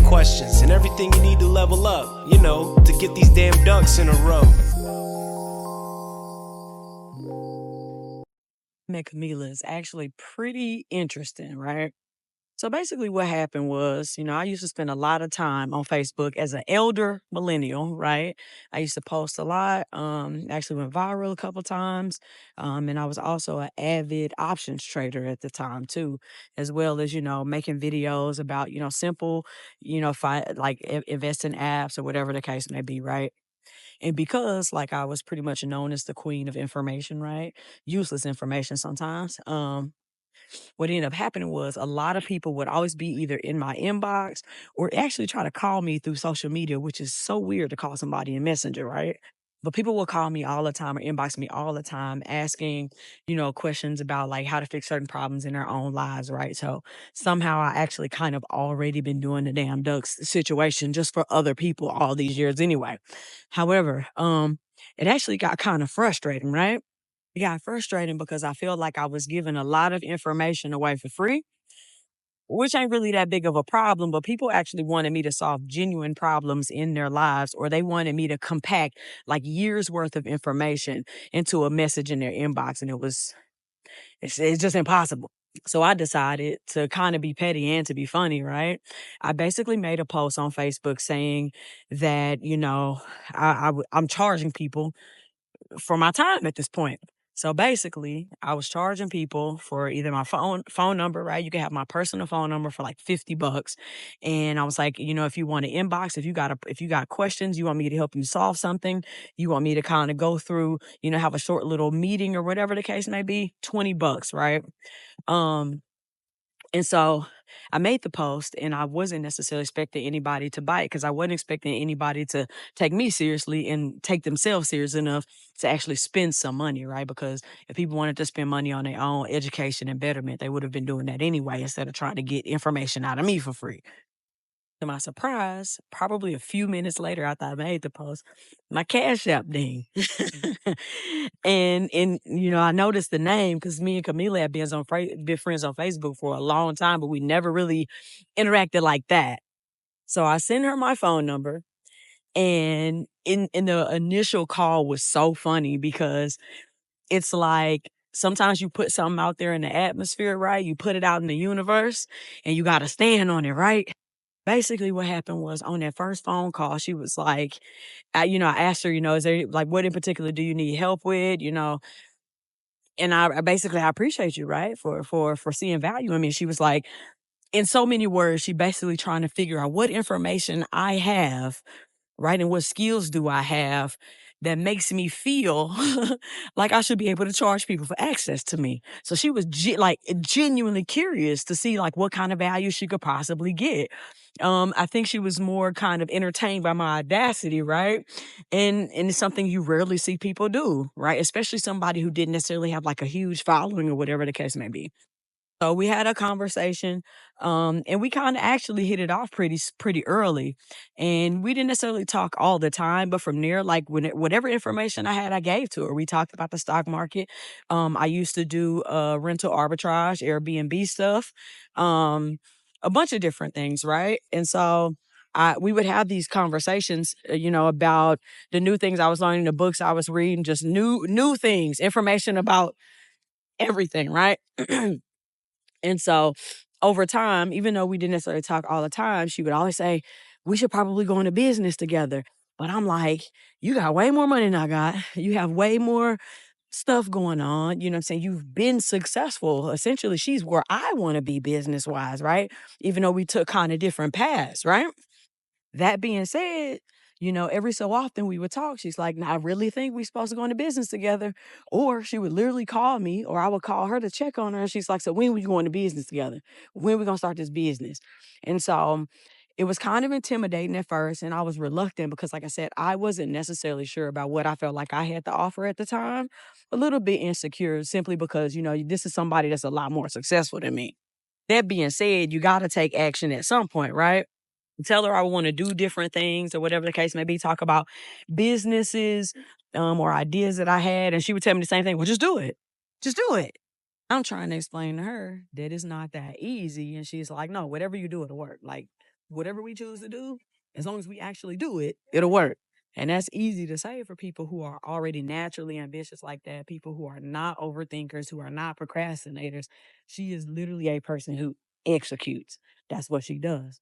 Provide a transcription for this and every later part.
questions, and everything you need to level up, to get these damn ducks in a row. Kamelah is actually pretty interesting, right? So basically, what happened was, I used to spend a lot of time on Facebook as an elder millennial, right? I used to post a lot. Actually went viral a couple times, and I was also an avid options trader at the time too, as well as making videos about simple, like investing apps or whatever the case may be, right? And because like I was pretty much known as the queen of information, right? Useless information sometimes. What ended up happening was a lot of people would always be either in my inbox or actually try to call me through social media, which is so weird to call somebody in Messenger, right? But people will call me all the time or inbox me all the time asking, questions about like how to fix certain problems in their own lives, right? So somehow I actually kind of already been doing the damn ducks situation just for other people all these years anyway. However, it actually got kind of frustrating, right? It got frustrating because I feel like I was giving a lot of information away for free, which ain't really that big of a problem, but people actually wanted me to solve genuine problems in their lives, or they wanted me to compact like years worth of information into a message in their inbox. And it's just impossible. So I decided to kind of be petty and to be funny, right? I basically made a post on Facebook saying that, I'm charging people for my time at this point. So basically, I was charging people for either my phone number, right? You can have my personal phone number for like $50. And I was like, if you want to inbox, if you got questions, you want me to help you solve something, you want me to kind of go through, have a short little meeting or whatever the case may be, $20, right? Um, and so I made the post and I wasn't necessarily expecting anybody to bite because I wasn't expecting anybody to take me seriously and take themselves serious enough to actually spend some money, right? Because if people wanted to spend money on their own education and betterment, they would have been doing that anyway instead of trying to get information out of me for free. To my surprise, probably a few minutes later after I made the post, my Cash App ding. And I noticed the name because me and Kamelah have been friends on Facebook for a long time, but we never really interacted like that. So I sent her my phone number, and in the initial call was so funny because it's like sometimes you put something out there in the atmosphere, right? You put it out in the universe, and you got to stand on it, right? Basically, what happened was on that first phone call, she was like, I asked her, is there like what in particular do you need help with, and I basically I appreciate you, right, for seeing value in me. She was like, in so many words, she basically trying to figure out what information I have, right, and what skills do I have that makes me feel like I should be able to charge people for access to me. So she was like genuinely curious to see like what kind of value she could possibly get. I think she was more kind of entertained by my audacity, right? And it's something you rarely see people do, right? Especially somebody who didn't necessarily have like a huge following or whatever the case may be. So we had a conversation, and we kind of actually hit it off pretty early. And we didn't necessarily talk all the time, but from there, like whatever information I had, I gave to her. We talked about the stock market. I used to do rental arbitrage, Airbnb stuff, um, a bunch of different things, right? And so we would have these conversations, about the new things I was learning, the books I was reading, just new things, information about everything, right? And so over time, even though we didn't necessarily talk all the time, she would always say, we should probably go into business together. But I'm like, you got way more money than I got. You have way more stuff going on. You know what I'm saying? You've been successful. Essentially, she's where I want to be business wise, right? Even though we took kind of different paths, right? That being said, every so often we would talk. She's like, "Nah, I really think we're supposed to go into business together." Or she would literally call me, or I would call her to check on her. And she's like, "So when we going to business together? When we gonna start this business?" And so it was kind of intimidating at first, and I was reluctant because, like I said, I wasn't necessarily sure about what I felt like I had to offer at the time. A little bit insecure, simply because this is somebody that's a lot more successful than me. That being said, you got to take action at some point, right? Tell her I want to do different things or whatever the case may be, talk about businesses, or ideas that I had. And she would tell me the same thing. Well, just do it. Just do it. I'm trying to explain to her that it's not that easy. And she's like, no, whatever you do, it'll work. Like, whatever we choose to do, as long as we actually do it, it'll work. And that's easy to say for people who are already naturally ambitious like that, people who are not overthinkers, who are not procrastinators. She is literally a person who executes. That's what she does.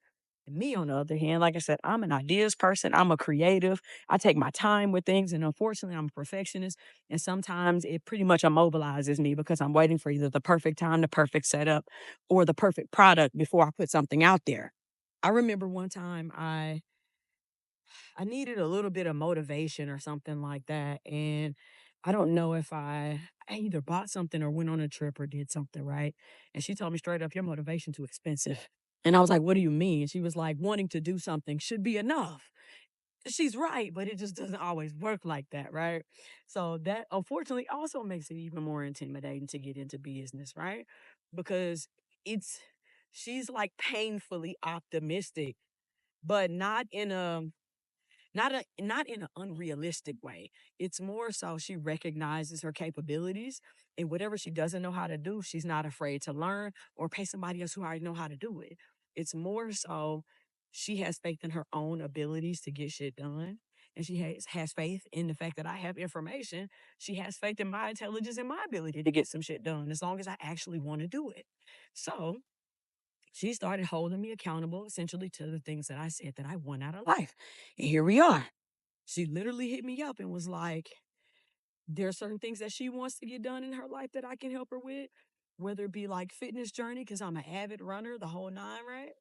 And me, on the other hand, like I said, I'm an ideas person. I'm a creative. I take my time with things. And unfortunately, I'm a perfectionist. And sometimes it pretty much immobilizes me because I'm waiting for either the perfect time, the perfect setup, or the perfect product before I put something out there. I remember one time I needed a little bit of motivation or something like that, and I don't know if I either bought something or went on a trip or did something, right? And she told me straight up, "Your motivation too expensive." And I was like, "What do you mean?" She was like, "Wanting to do something should be enough." She's right, but it just doesn't always work like that, right? So that unfortunately also makes it even more intimidating to get into business, right? Because it's she's like painfully optimistic, but not in an unrealistic way. It's more so she recognizes her capabilities, and whatever she doesn't know how to do, she's not afraid to learn or pay somebody else who already know how to do it. It's more so she has faith in her own abilities to get shit done. And she has faith in the fact that I have information. She has faith in my intelligence and my ability to get some shit done as long as I actually want to do it. So she started holding me accountable essentially to the things that I said that I want out of life. And here we are. She literally hit me up and was like, there are certain things that she wants to get done in her life that I can help her with, whether it be like fitness journey, because I'm an avid runner, the whole nine, right?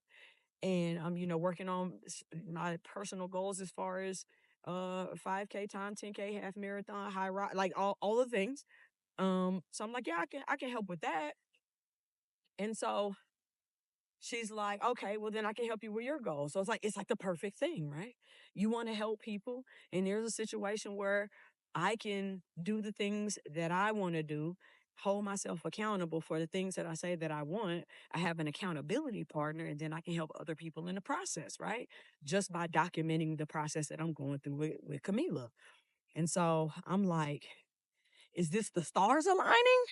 And I'm, working on my personal goals as far as 5K time, 10K, half marathon, high rock, like all the things. So I'm like, yeah, I can help with that. And so she's like, okay, well then I can help you with your goals. So it's like the perfect thing, right? You want to help people, and there's a situation where I can do the things that I want to do, hold myself accountable for the things that I say that I want. I have an accountability partner, and then I can help other people in the process, right? Just by documenting the process that I'm going through with Kamelah. And so I'm like, is this the stars aligning?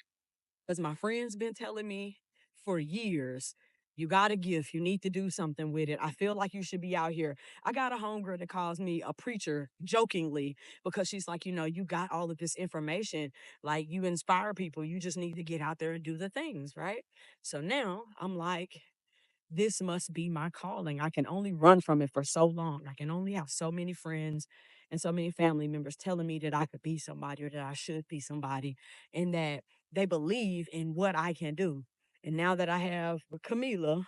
Because my friend's been telling me for years, you got a gift. You need to do something with it. I feel like you should be out here. I got a homegirl that calls me a preacher jokingly because she's like, you got all of this information. Like, you inspire people. You just need to get out there and do the things, right? So now I'm like, this must be my calling. I can only run from it for so long. I can only have so many friends and so many family members telling me that I could be somebody or that I should be somebody and that they believe in what I can do. And now that I have Kamelah,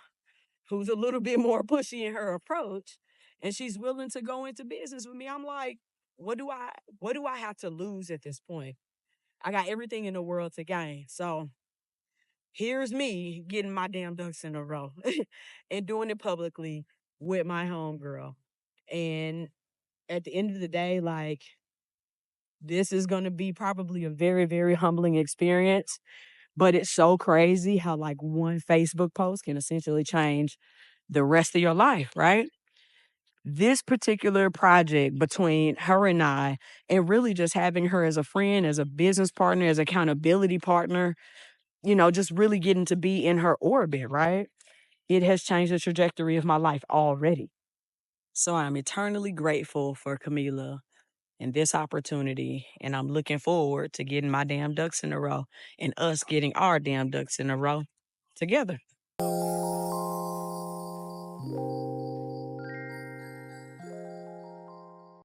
who's a little bit more pushy in her approach, and she's willing to go into business with me, I'm like, what do I have to lose at this point? I got everything in the world to gain. So here's me getting my damn ducks in a row and doing it publicly with my homegirl. And at the end of the day, like, this is going to be probably a very, very humbling experience. But it's so crazy how, like, one Facebook post can essentially change the rest of your life, right? This particular project between her and really just having her as a friend, as a business partner, as accountability partner, just really getting to be in her orbit, right? It has changed the trajectory of my life already. So I'm eternally grateful for Kamelah and this opportunity. And I'm looking forward to getting my damn ducks in a row and us getting our damn ducks in a row together.